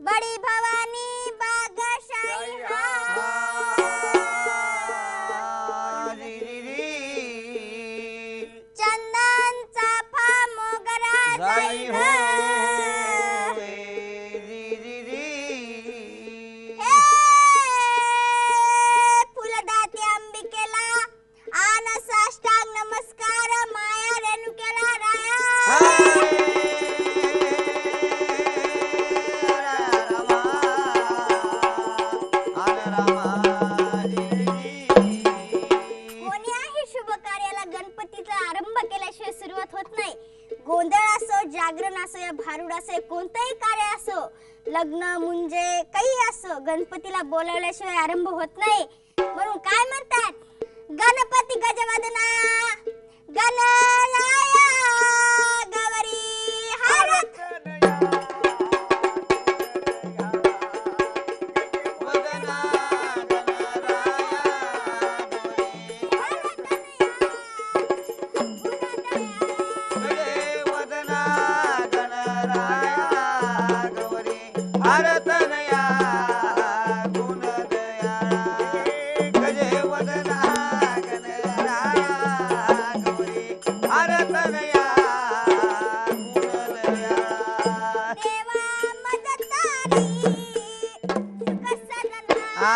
बड़ी भवानी बागशाही चंदन चाफा मोगरा जाई हो फुलदाती अंबिकेला आन साष्टांग नमस्कार माया रेणुकेला राया सुरुवात होत नाही. गोंधळ असो, जागरण असो या भारुड असो, कोणतेही कार्य असो, लग्न मुंजे काही असो, गणपतीला बोलावल्याशिवाय आरंभ होत नाही. म्हणून काय म्हणतात, गणपती गजवदना गणराया गौरी हारत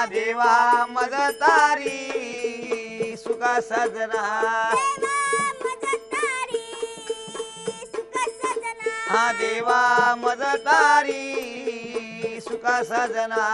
देवा मदतारी सुख सजना देवा मदतारी सुख सजना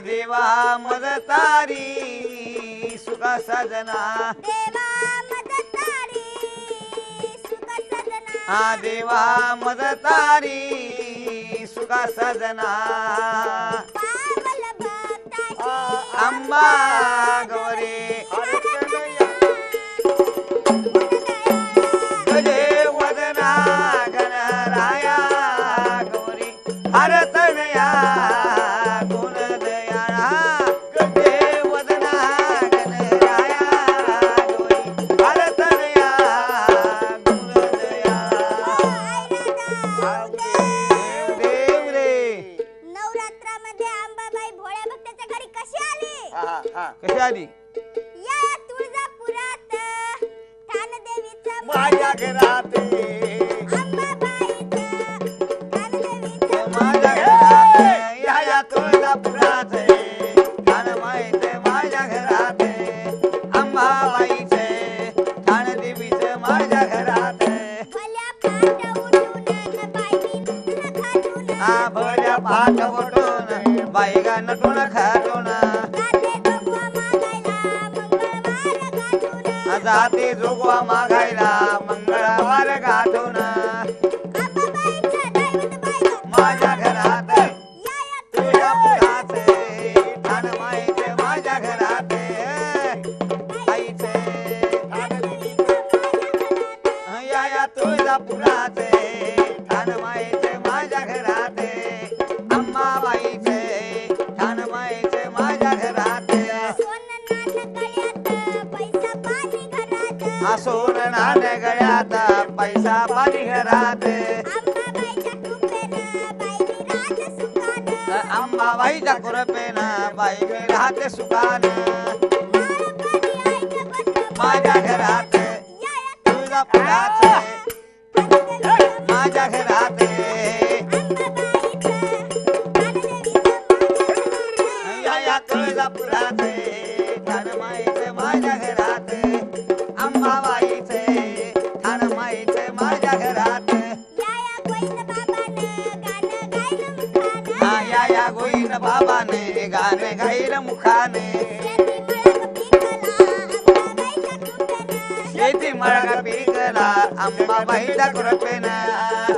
देवा मदतारी सुख सजना देवा मदतारी सुख सजना अंबा गौरी गजे वदना गणराया गौरी हरतनया कशी आली या तुळजापुरात ठाणदेवीचं माझ्या घरात माझ्या घरात या तुळजापुरात ठाणमाईचं माझ्या घरात अंबाबाईचं ठाणदेवीचं माझ्या घरात भल्या पाठ उठून बाईगा नटून खाटून जाते जोगवा मागायला मंगळवार गाठून माझ्या घरात तुळजापुरात ठाणमाईचे माझ्या घरात आईचे या तुळजापुरात ठाणमाईचे माझ्या घरात अंबाबाईचे ठाणमाईचे माझ्या घरात सोन नाण गळ्यात पैसा पाणी घरात अंबाबाईच्या कृपेनं बाई मी राहते सुखान माझ्या घरात तुळजापुरात माझ्या घरात या तुळजापुरात ठाणमाईचे माझ्या घरात अंबाबाईचे ठाणमाईचे माझ्या घरात या गोईन बाबाने गाणे गाईल मुखाने शेती मळग पिकला अंबाबाईच्या कृपेनं